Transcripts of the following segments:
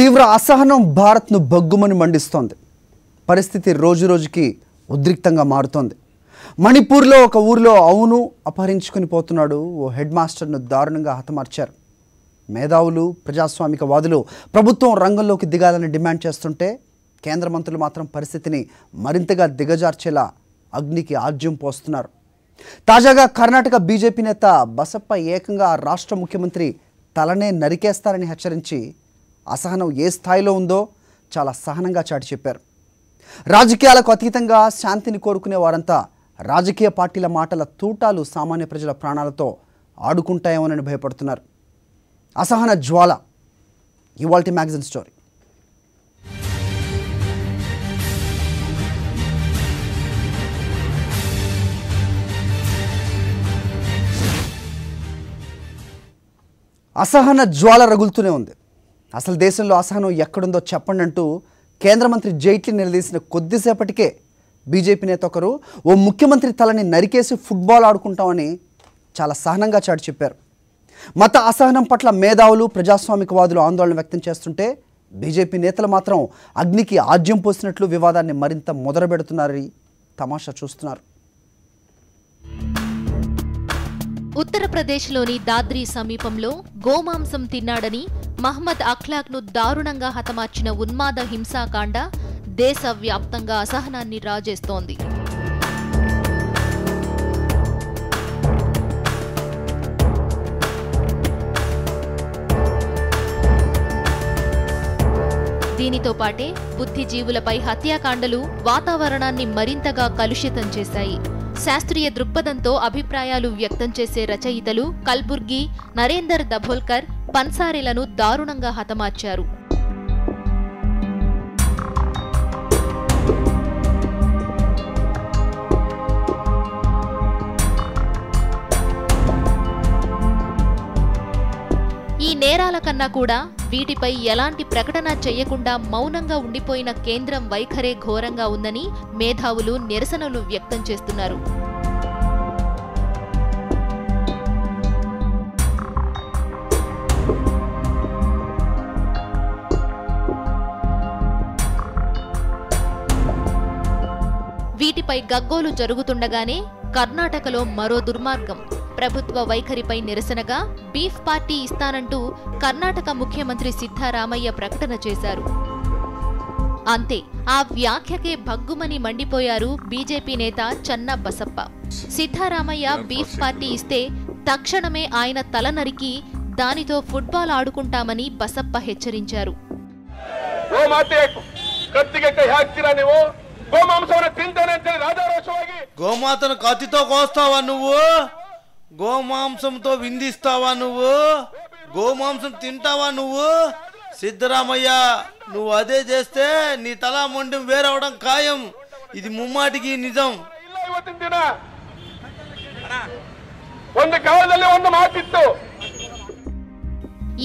తీవ్ర అసహనం భారత్ను బగ్గుమని మండిస్తోంది. పరిస్థితి రోజురోజుకి ఉద్రిక్తంగా మారుతోంది. మణిపూర్లో ఒక ఊరిలో అవును అపహరించుకుని పోతున్నాడు ఓ హెడ్ మాస్టర్ను దారుణంగా హతమార్చారు. మేధావులు, ప్రజాస్వామికవాదులు ప్రభుత్వం రంగంలోకి దిగాలని డిమాండ్ చేస్తుంటే కేంద్ర మంత్రులు మాత్రం పరిస్థితిని మరింతగా దిగజార్చేలా అగ్నికి ఆజ్యం పోస్తున్నారు. తాజాగా కర్ణాటక బీజేపీ నేత బసప్ప ఏకంగా రాష్ట్ర ముఖ్యమంత్రి తలనే నరికేస్తారని హెచ్చరించి అసహనం ఏ స్థాయిలో ఉందో చాలా సహనంగా చాటి చెప్పారు. రాజకీయాలకు అతీతంగా శాంతిని కోరుకునే వారంతా రాజకీయ పార్టీల మాటల తూటాలు సామాన్య ప్రజల ప్రాణాలతో ఆడుకుంటాయేమోనని భయపడుతున్నారు. అసహన జ్వాల ఇవాల్టి మ్యాగజైన్ స్టోరీ. అసహన జ్వాల రగులుతూనే ఉంది. అసలు దేశంలో అసహనం ఎక్కడుందో చెప్పండి అంటూ కేంద్ర మంత్రి జైట్లీ నిలదీసిన కొద్దిసేపటికే బీజేపీ నేత ఒకరు ఓ ముఖ్యమంత్రి తలని నరికేసి ఫుట్బాల్ ఆడుకుంటామని చాలా సహనంగా చాటి చెప్పారు. మత అసహనం పట్ల మేధావులు, ప్రజాస్వామికవాదులు ఆందోళన వ్యక్తం చేస్తుంటే బీజేపీ నేతలు మాత్రం అగ్నికి ఆజ్యం పోసినట్లు వివాదాన్ని మరింత మొదలుపెడుతున్నారని తమాషా చూస్తున్నారు. ఉత్తరప్రదేశ్లోని దాద్రీ సమీపంలో గోమాంసం తిన్నాడని మహ్మద్ అఖ్లాక్ను దారుణంగా హతమార్చిన ఉన్మాద హింసాకాండ దేశవ్యాప్తంగా అసహనాన్ని రాజేస్తోంది. దీనితో పాటే బుద్ధిజీవులపై హత్యాకాండలు వాతావరణాన్ని మరింతగా కలుషితం చేశాయి. శాస్త్రీయ దృక్పథంతో అభిప్రాయాలు వ్యక్తం చేసే రచయితలు కల్బుర్గి, నరేందర్ దభోల్కర్, పన్సారెలను దారుణంగా హతమార్చారు. ఈ నేరాల కన్నా కూడా వీటిపై ఎలాంటి ప్రకటన చేయకుండా మౌనంగా ఉండిపోయిన కేంద్రం వైఖరే ఘోరంగా ఉందని మేధావులు నిరసనలు వ్యక్తం చేస్తున్నారు. వీటిపై గగ్గోలు జరుగుతుండగానే కర్ణాటకలో మరో దుర్మార్గం. ప్రభుత్వ వైఖరిపై నిరసనగా బీఫ్ పార్టీ ఇస్తానంటూ కర్ణాటక ముఖ్యమంత్రి సిద్ధరామయ్య ప్రకటన చేశారు. అంతే, ఆ వ్యాఖ్యకే భగ్గుమని మండిపోయారు బీజేపీ నేత చెన్న బసప్ప. సిద్ధరామయ్య బీఫ్ పార్టీ ఇస్తే తక్షణమే ఆయన తల నరికి దానితో ఫుట్బాల్ ఆడుకుంటామని బసప్ప హెచ్చరించారు. గోమాతను కత్తితో కోస్తావా నువ్వు? గోమాంసంతో విందిస్తావా నువ్వు? గోమాంసం తింటావా నువ్వు? సిద్ధరామయ్య, నువ్వు అదే చేస్తే నీ తల మొండెం వేరవడం ఖాయం. ఇది ముమ్మాటికి నిజం.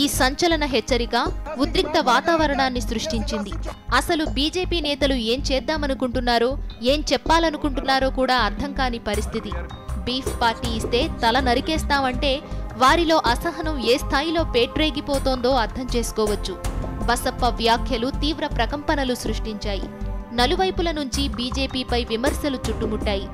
ఈ సంచలన హెచ్చరిక ఉద్రిక్త వాతావరణాన్ని సృష్టించింది. అసలు బీజేపీ నేతలు ఏం చేద్దామనుకుంటున్నారో, ఏం చెప్పాలనుకుంటున్నారో కూడా అర్థం కాని పరిస్థితి. బీఫ్ పార్టీ ఇస్తే తల నరికేస్తామంటే వారిలో అసహనం ఏ స్థాయిలో పేట్రేగిపోతోందో అర్థం చేసుకోవచ్చు. బసప్ప వ్యాఖ్యలు తీవ్ర ప్రకంపనలు సృష్టించాయి. నలువైపుల నుంచి బీజేపీపై విమర్శలు చుట్టుముట్టాయి.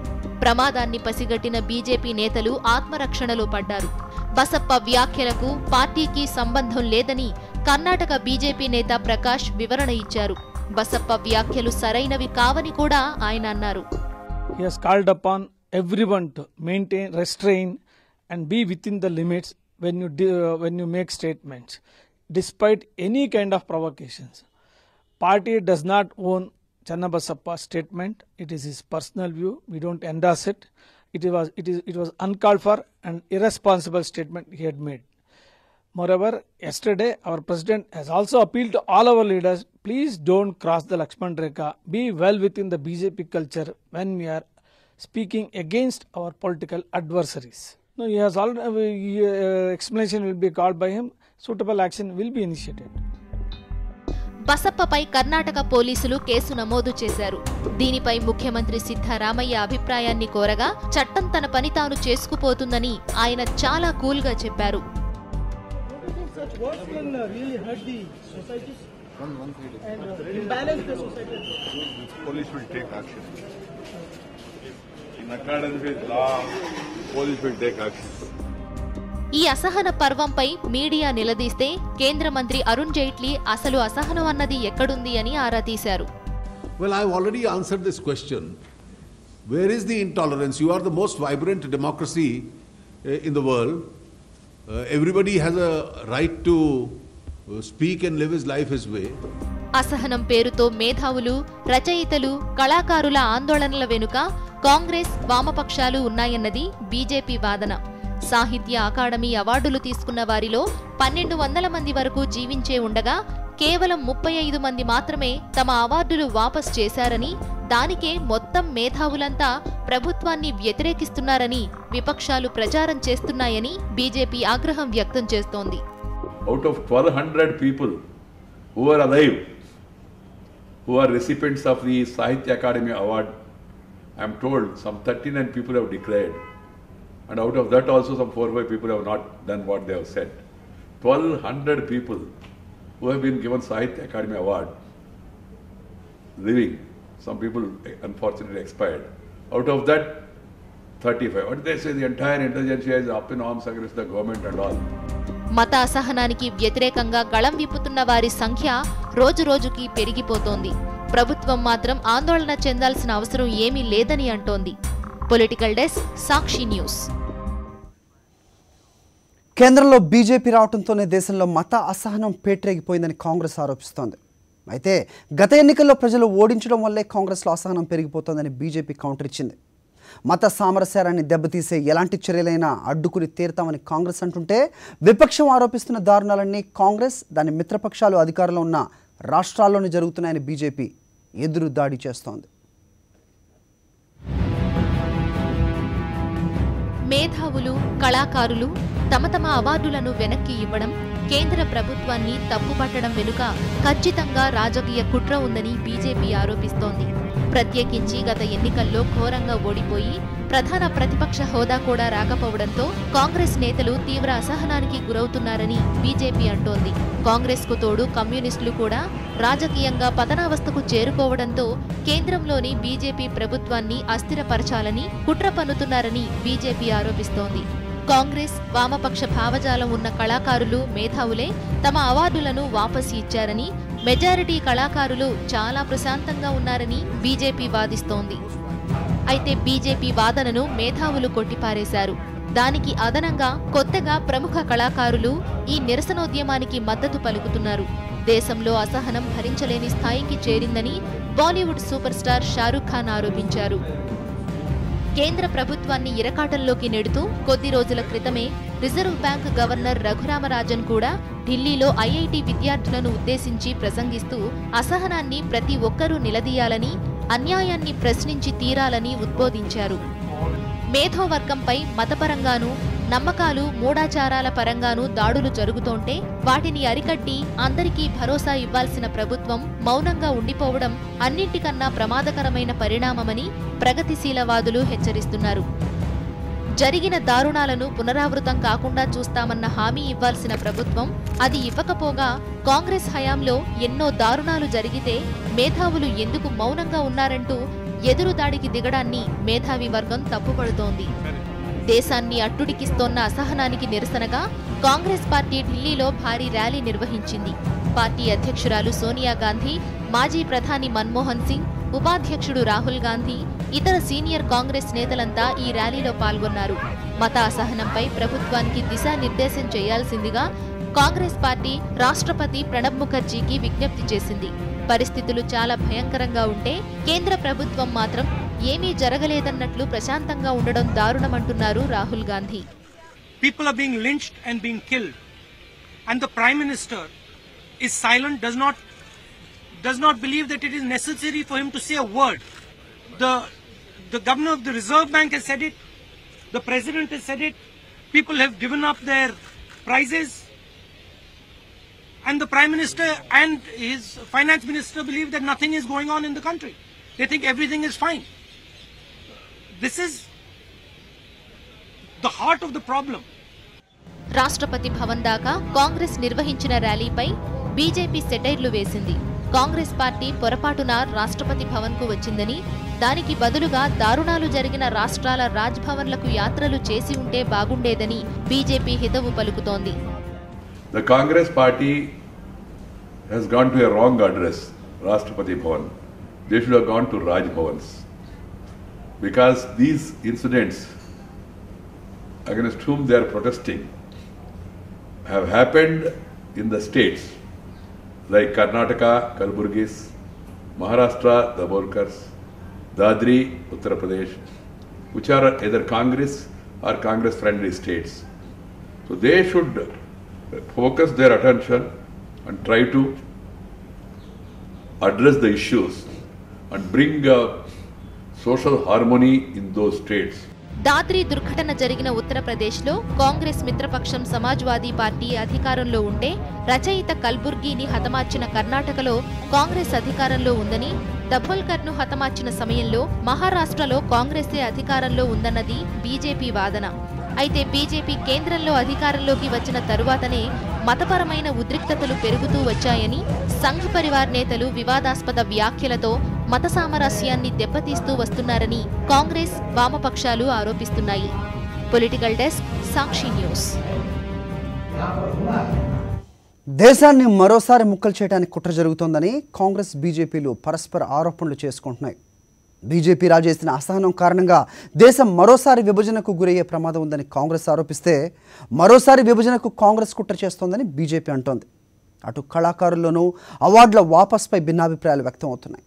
ప్రమాదాన్ని పసిగట్టిన బీజేపీ నేతలు ఆత్మరక్షణలో పడ్డారు. బసప్ప వ్యాఖ్యలకు పార్టీకి సంబంధం లేదని కర్ణాటక బీజేపీ నేత ప్రకాష్ వివరణ ఇచ్చారు. బసప్ప వ్యాఖ్యలు సరైనవి కావని కూడా ఆయన అన్నారు. Everyone to maintain, restrain and be within the limits when you make statements, despite any kind of provocations. Party does not own Channa Basappa's statement. It is his personal view. We don't endorse it. It was uncalled for and irresponsible statement he had made. Moreover, yesterday our president has also appealed to all our leaders, please don't cross the Lakshman Rekha. Be well within the BJP culture when we are speaking against our political adversaries. No, he has already explanation will be called by him. Suitable action will be initiated. బసప్పపై Karnataka పోలీసులు case నమోదు చేశారు. దీనిపై ముఖ్యమంత్రి సిద్ధరామయ్య అభిప్రాయాన్ని కోరగా చట్టం తన పని తాను చేసుకుపోతుందని ఆయన చాలా కూల్గా చెప్పారు. and imbalance the society. Police will take action. In accordance with law, police will take action. ఈ అసహన పర్వంపై మీడియా నిలదీస్తే కేంద్ర మంత్రి అరుణ్ జైట్లీ అసలు అసహనం అన్నది ఎక్కడుంది అని ఆరా తీశారు. Well, I've already answered this question. Where is the intolerance? You are the most vibrant democracy in the world. Everybody has a right to speak and live his life his way. అసహనం పేరుతో మేధావులు, రచయితలు, కళాకారుల ఆందోళనల వెనుక కాంగ్రెస్, వామపక్షాలు ఉన్నాయన్నది BJP వాదన. సాహిత్య academy అవార్డులు తీసుకున్న వారిలో 1200 మంది వరకు జీవించే ఉండగా కేవలం 35 మంది మాత్రమే తమ అవార్డులు వాపస్ చేశారని, దానికే మొత్తం మేధావులంతా ప్రభుత్వాన్ని వ్యతిరేకిస్తున్నారని విపక్షాలు ప్రచారం చేస్తున్నాయని బీజేపీ ఆగ్రహం వ్యక్తం చేస్తోంది. Out of 1200 people who are alive, who are recipients of the Sahitya Academy Award, I am told some 39 people have declared. And out of that also some 4 or 5 people have not done what they have said. 1200 people who have been given Sahitya Academy Award, living. Some people unfortunately expired. Out of that, 35. What they say, the entire intelligentsia is up in arms against the government and all. మత అసహనానికి వ్యతిరేకంగా గళం విప్పుతున్న వారి సంఖ్య రోజురోజుకి పెరిగిపోతోంది. ప్రభుత్వం మాత్రం ఆందోళన చెందాల్సిన అవసరం ఏమీ లేదని అంటోంది. పొలిటికల్ డెస్క్, సాక్షి న్యూస్. కేంద్రంలో బీజేపీ రావడంతోనే దేశంలో మత అసహనం పేటరేగిపోయిందని కాంగ్రెస్ ఆరోపిస్తోంది. అయితే గత ఎన్నికల్లో ప్రజలు ఓడించడం వల్లే కాంగ్రెస్లో అసహనం పెరిగిపోతోందని బీజేపీ కౌంటర్ ఇచ్చింది. మత సామరస్యాన్ని దెబ్బతీసే ఎలాంటి చర్యలైనా అడ్డుకుని తీరుతామని కాంగ్రెస్ అంటుంటే, విపక్షం ఆరోపిస్తున్న దారుణాలన్నీ కాంగ్రెస్, దాని మిత్రపక్షాలు అధికారంలో ఉన్న రాష్ట్రాల్లోనే జరుగుతున్నాయని బీజేపీ ఎదురు దాడి చేస్తోంది. మేధావులు, కళాకారులు తమ తమ అవార్డులను వెనక్కి ఇవ్వడం, కేంద్ర ప్రభుత్వాన్ని తప్పుపట్టడం వెనుక ఖచ్చితంగా రాజకీయ కుట్ర ఉందని బీజేపీ ఆరోపిస్తోంది. ప్రత్యేకించి గత ఎన్నికల్లో ఘోరంగా ఓడిపోయి ప్రధాన ప్రతిపక్ష హోదా కూడా రాకపోవడంతో కాంగ్రెస్ నేతలు తీవ్ర అసహనానికి గురవుతున్నారని బీజేపీ అంటోంది. కాంగ్రెస్కు తోడు కమ్యూనిస్టులు కూడా రాజకీయంగా పతనావస్థకు చేరుకోవడంతో కేంద్రంలోని బీజేపీ ప్రభుత్వాన్ని అస్థిరపరచాలని కుట్ర పన్నుతున్నారని బీజేపీ ఆరోపిస్తోంది. కాంగ్రెస్, వామపక్ష భావజాలం ఉన్న కళాకారులు, మేధావులే తమ అవార్డులను వాపసు ఇచ్చారని, మెజారిటీ కళాకారులు చాలా ప్రశాంతంగా ఉన్నారని బీజేపీ వాదిస్తోంది. అయితే బీజేపీ వాదనను మేధావులు కొట్టిపారేశారు. దానికి అదనంగా కొత్తగా ప్రముఖ కళాకారులు ఈ నిరసనోద్యమానికి మద్దతు పలుకుతున్నారు. దేశంలో అసహనం భరించలేని స్థాయికి చేరిందని బాలీవుడ్ సూపర్ స్టార్ షారూఖ్ ఖాన్ ఆరోపించారు. కేంద్ర ప్రభుత్వాన్ని ఇరకాటంలోకి నెడుతూ కొద్ది రోజుల క్రితమే రిజర్వ్ బ్యాంక్ గవర్నర్ రఘురామరాజన్ కూడా ఢిల్లీలో ఐఐటి విద్యార్థులను ఉద్దేశించి ప్రసంగిస్తూ అసహనాన్ని ప్రతి ఒక్కరూ నిలదీయాలని, అన్యాయాన్ని ప్రశ్నించి తీరాలని ఉద్బోధించారు. మేధోవర్గంపై మతపరంగానూ, నమ్మకాలు, మూఢాచారాల పరంగానూ దాడులు జరుగుతోంటే వాటిని అరికట్టి అందరికీ భరోసా ఇవ్వాల్సిన ప్రభుత్వం మౌనంగా ఉండిపోవడం అన్నింటికన్నా ప్రమాదకరమైన పరిణామమని ప్రగతిశీలవాదులు హెచ్చరిస్తున్నారు. జరిగిన దారుణాలను పునరావృతం కాకుండా చూస్తామన్న హామీ ఇవ్వాల్సిన ప్రభుత్వం అది ఇవ్వకపోగా కాంగ్రెస్ హయాంలో ఎన్నో దారుణాలు జరిగితే మేధావులు ఎందుకు మౌనంగా ఉన్నారంటూ ఎదురుదాడికి దిగడాన్ని మేధావి వర్గం తప్పుపడుతోంది. దేశాన్ని అట్టుడికిస్తోన్న అసహనానికి నిరసనగా కాంగ్రెస్ పార్టీ ఢిల్లీలో భారీ ర్యాలీ నిర్వహించింది. పార్టీ అధ్యక్షురాలు సోనియా గాంధీ, మాజీ ప్రధాని మన్మోహన్ సింగ్, ఉపాధ్యక్షుడు రాహుల్ గాంధీ, ఇతర సీనియర్ కాంగ్రెస్ నేతలంతా ఈ ర్యాలీలో పాల్గొన్నారు. మత అసహనంపై ప్రభుత్వానికి దిశానిర్దేశం చేయాల్సిందిగా కాంగ్రెస్ పార్టీ రాష్ట్రపతి ప్రణబ్ ముఖర్జీకి విజ్ఞప్తి చేసింది. పరిస్థితులు చాలా భయంకరంగా ఉంటే కేంద్ర ప్రభుత్వం మాత్రం ఏమీ జరగలేదన్నట్లు ప్రశాంతంగా ఉండడం దారుణమంటున్నారు Rahul Gandhi. People are being lynched and being killed, and the Prime Minister is silent, does not believe that it is necessary for him to say a word. The governor of the Reserve Bank has said it, the President has said it, people have given up their prizes, and the Prime Minister and his Finance Minister believe that nothing is going on in the country. They think everything is fine. This is the heart of the problem. Rashtrapati Bhavan దాకా కాంగ్రెస్ నిర్వహించిన ర్యాలీపై BJP సెటైర్లు వేసింది. Congress party పొరపాటున రాష్ట్రపతి భవన్కు వచ్చిందని, దానికి బదులుగా దారుణాలు జరిగిన రాష్ట్రాల రాజ్భవన్లకు యాత్రలు చేసి ఉంటే బాగుండేదని బీజేపీ హితవు పలుకుతోంది. The Congress party has gone to a wrong address, Rashtrapati Bhavan. They should have gone to Raj Bhavans. Because these incidents against whom they are protesting have happened in the states like Karnataka, Kalburgis, Maharashtra, Dabolkars, Dadri, Uttar Pradesh, which are either Congress or Congress friendly states. So they should focus their attention and try to address the issues and bring social harmony in those states. Dadri దుర్ఘటన జరిగిన ఉత్తరప్రదేశ్లో Congress మిత్రపక్షం Samajwadi party అధికారంలో ఉంటే, రచయిత కల్బుర్గీని హతమార్చిన కర్ణాటకలో కాంగ్రెస్ అధికారంలో ఉందని, దభోల్కర్ను హతమార్చిన సమయంలో మహారాష్ట్రలో కాంగ్రెసే అధికారంలో ఉందన్నది బీజేపీ వాదన. అయితే బీజేపీ కేంద్రంలో అధికారంలోకి వచ్చిన తరువాతనే మతపరమైన ఉద్రిక్తతలు పెరుగుతూ వచ్చాయని, సంఘ్ పరివార్ నేతలు వివాదాస్పద వ్యాఖ్యలతో మత సామరస్యాన్ని దెబ్బతీస్తూ వస్తున్నారని కాంగ్రెస్, వామపక్షాలు ఆరోపిస్తున్నాయి. పొలిటికల్ డెస్క్, సాక్షి న్యూస్. దేశాన్ని మరోసారి ముక్కలు చేయడానికి కుట్ర జరుగుతోందని కాంగ్రెస్, బీజేపీలు పరస్పర ఆరోపణలు చేసుకుంటున్నాయి. బీజేపీ రాజేసిన అసహనం కారణంగా దేశం మరోసారి విభజనకు గురయ్యే ప్రమాదం ఉందని కాంగ్రెస్ ఆరోపిస్తే, మరోసారి విభజనకు కాంగ్రెస్ కుట్ర చేస్తోందని బీజేపీ అంటోంది. అటు కళాకారుల్లోనూ అవార్డుల వాపస్పై భిన్నాభిప్రాయాలు వ్యక్తం అవుతున్నాయి.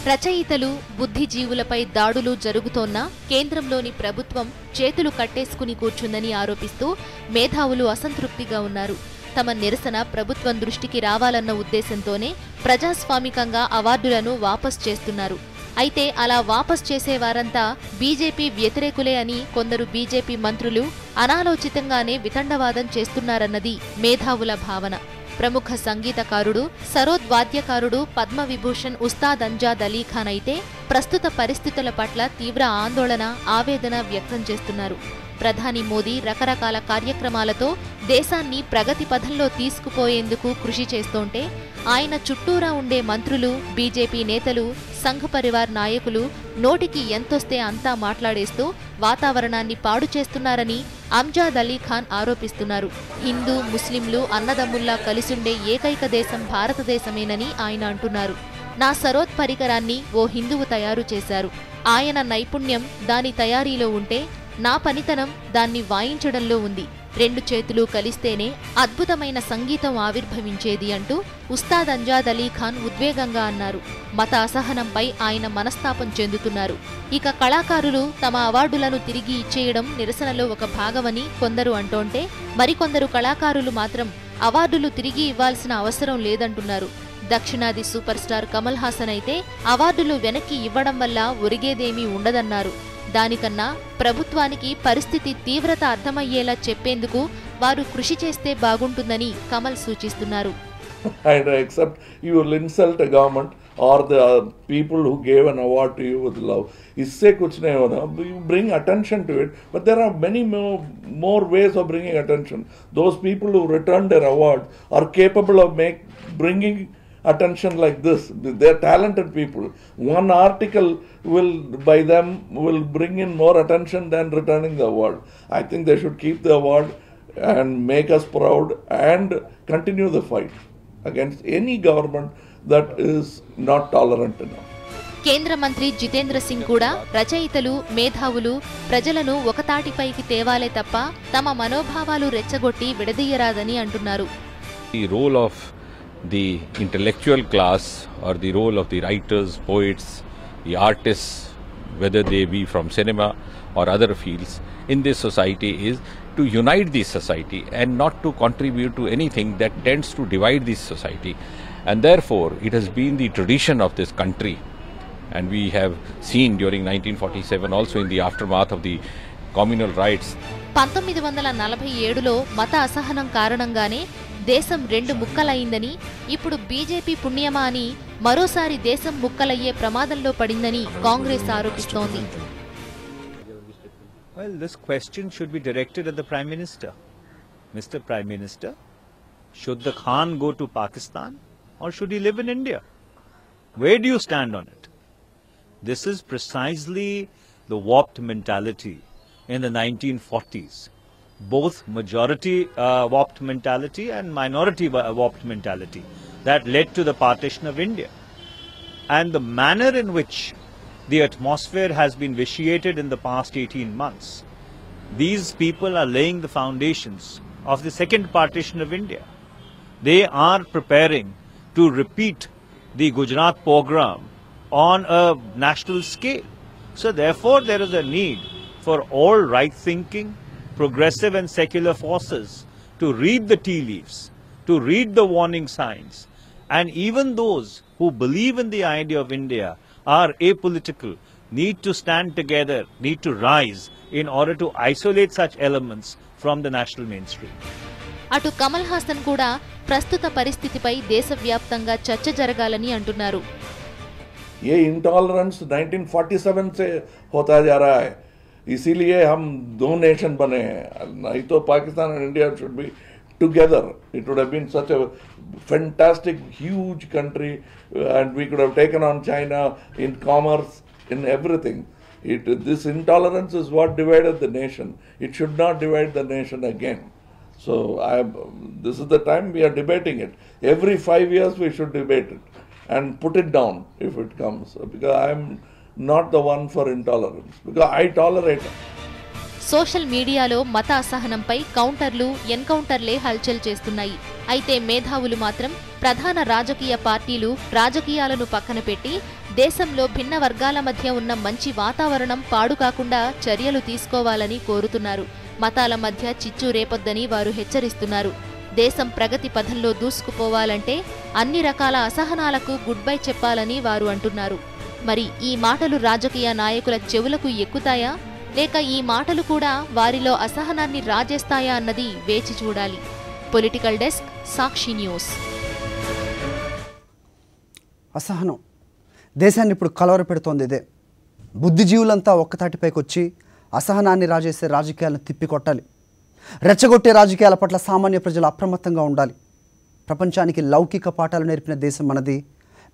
రచయితలు, బుద్ధిజీవులపై దాడులు జరుగుతోన్నా కేంద్రంలోని ప్రభుత్వం చేతులు కట్టేసుకుని కూర్చుందని ఆరోపిస్తూ మేధావులు అసంతృప్తిగా ఉన్నారు. తమ నిరసన ప్రభుత్వం దృష్టికి రావాలన్న ఉద్దేశంతోనే ప్రజాస్వామికంగా అవార్డులను వాపస్ చేస్తున్నారు. అయితే అలా వాపస్ చేసేవారంతా బీజేపీ వ్యతిరేకులే అని కొందరు బీజేపీ మంత్రులు అనాలోచితంగానే వితండవాదం చేస్తున్నారన్నది మేధావుల భావన. ప్రముఖ సంగీతకారుడు, సరోద్ వాద్యకారుడు పద్మవిభూషణ్ ఉస్తాద్ అంజాద్ అలీ ఖాన్ అయితే ప్రస్తుత పరిస్థితుల పట్ల తీవ్ర ఆందోళన, ఆవేదన వ్యక్తం చేస్తున్నారు. ప్రధాని మోదీ రకరకాల కార్యక్రమాలతో దేశాన్ని ప్రగతి పథంలో తీసుకుపోయేందుకు కృషి చేస్తోంటే, ఆయన చుట్టూరా ఉండే మంత్రులు, బీజేపీ నేతలు, సంఘ్ పరివార్ నాయకులు నోటికి ఎంతొస్తే అంతా మాట్లాడేస్తూ వాతావరణాన్ని పాడు చేస్తున్నారని అంజాద్ అలీ ఖాన్ ఆరోపిస్తున్నారు. హిందూ, ముస్లింలు అన్నదమ్ముల్లా కలిసుండే ఏకైక దేశం భారతదేశమేనని ఆయన అంటున్నారు. నా సరోద్ పరికరాన్ని ఓ హిందువు తయారు చేశారు. ఆయన నైపుణ్యం దాని తయారీలో ఉంటే, నా పనితనం దాన్ని వాయించడంలో ఉంది. రెండు చేతులు కలిస్తేనే అద్భుతమైన సంగీతం ఆవిర్భవించేది అంటూ ఉస్తాద్ అంజాద్ అలీ ఖాన్ ఉద్వేగంగా అన్నారు. మత అసహనంపై ఆయన మనస్తాపం చెందుతున్నారు. ఇక కళాకారులు తమ అవార్డులను తిరిగి ఇచ్చేయడం నిరసనలో ఒక భాగమని కొందరు అంటోంటే, మరికొందరు కళాకారులు మాత్రం అవార్డులు తిరిగి ఇవ్వాల్సిన అవసరం లేదంటున్నారు. దక్షిణాది సూపర్ స్టార్ కమల్ హాసన్ అయితే అవార్డులు వెనక్కి ఇవ్వడం వల్ల ఒరిగేదేమీ ఉండదన్నారు. దానికన్నా ప్రభుత్వానికి పరిస్థితి తీవ్రత అర్థమయ్యేలా చెప్పేందుకు వారు కృషి చేస్తే బాగుంటుందని కమల్ సూచిస్తున్నారు. I accept you will insult a government or the people who gave an award to you with love. Isse kuch nahi hona. You bring attention to it, but there are many more ways of bringing attention. Those people who returned their award are capable of bringing attention like this. They are talented people. One article by them will bring in more attention than returning the award. I think they should keep the award and make us proud and continue the fight against any government that is not tolerant enough. కేంద్ర మంత్రి జితేంద్ర సింగ్ కూడా రచయితలు, మేధావులు ప్రజలను ఒకతాటిపైకి తేవాలే తప్ప తమ మనోభావాలు రెచ్చగొట్టి విడదీయరాదని అంటున్నారు. The role of the intellectual class or the role of the writers, poets, the artists, whether they be from cinema or other fields in this society is to unite this society and not to contribute to anything that tends to divide this society. And therefore it has been the tradition of this country, and we have seen during 1947 also in the aftermath of the communal riots. 1947లో మత అసహనం కారణంగానే దేశం రెండు ముక్కలైందని, ఇప్పుడు BJP పుణ్యమా అని మరోసారి దేశం ముక్కలయ్యే ప్రమాదంలో పడిందని Congress ఆరోపిస్తోంది. Well, this question should be directed at the Prime Minister. Mr. Prime Minister, should the Khan go to Pakistan or should he live in India? Where do you stand on it? This is precisely the warped mentality in the 1940s. Both majority warped mentality and minority warped mentality that led to the partition of India. And the manner in which the atmosphere has been vitiated in the past 18 months, these people are laying the foundations of the second partition of India. They are preparing to repeat the Gujarat pogrom on a national scale. So therefore there is a need for all right-thinking, progressive and secular forces to read the tea leaves, to read the warning signs, and even those who believe in the idea of India are apolitical, need to stand together, need to rise in order to isolate such elements from the national mainstream. అటు కమల్ హాసన్ కూడా ప్రస్తుత పరిస్థితిపై దేశవ్యాప్తంగా చర్చ జరగాలని అంటున్నారు. ये intolerance 1947 से होता जा रहा है, इसीलिए हम दो नेशन बने हैं. नहीं तो Pakistan and India should be together. It would have been such a fantastic, huge country, and we could have taken on China in commerce, in everything. This intolerance is what divided the nation. It should not divide the nation again. So this is the time we are debating it. Every 5 years we should debate it and put it down if it comes. Because I am not the one for intolerance. Because I tolerate it. Social మీడియాలో మత అసహనంపై కౌంటర్లు, ఎన్కౌంటర్లే హల్చల్ చేస్తున్నాయి. అయితే మేధావులు మాత్రం ప్రధాన రాజకీయ పార్టీలు రాజకీయాలను పక్కన పెట్టి దేశంలో భిన్న వర్గాల మధ్య ఉన్న మంచి వాతావరణం పాడు కాకుండా చర్యలు తీసుకోవాలని కోరుతున్నారు. మతాల మధ్య చిచ్చు రేపొద్దని వారు హెచ్చరిస్తున్నారు. దేశం ప్రగతి పథంలో దూసుకుపోవాలంటే అన్ని రకాల అసహనాలకు గుడ్ బై చెప్పాలని వారు అంటున్నారు. మరి ఈ మాటలు రాజకీయ నాయకుల చెవులకు ఎక్కుతాయా, లేక ఈ మాటలు కూడా వారిలో అసహనాన్ని రాజేస్తాయా అన్నది వేచి చూడాలి. పొలిటికల్ డెస్క్, సాక్షి న్యూస్. అసహనం దేశాన్ని ఇప్పుడు కలవరపెడుతోంది. ఇదే బుద్ధిజీవులంతా ఒక్కతాటిపైకి వచ్చి అసహనాన్ని రాజేసే రాజకీయాలను తిప్పికొట్టాలి. రెచ్చగొట్టే రాజకీయాల పట్ల సామాన్య ప్రజలు అప్రమత్తంగా ఉండాలి. ప్రపంచానికి లౌకిక పాఠాలు నేర్పిన దేశం మనది.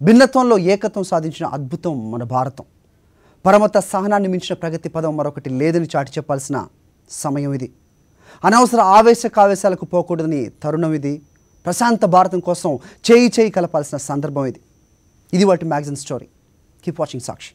భిన్నత్వంలో ఏకత్వం సాధించిన అద్భుతం మన భారతం. పరమత సహనాన్ని మించిన ప్రగతి పదం మరొకటి లేదని చాటి చెప్పాల్సిన సమయం ఇది. అనవసర ఆవేశాలకు పోకూడదని తరుణం ఇది. ప్రశాంత భారతం కోసం చేయి కలపాల్సిన సందర్భం ఇది. ఇది వాటి మ్యాగజైన్ స్టోరీ. కీప్ వాచింగ్ సాక్షి.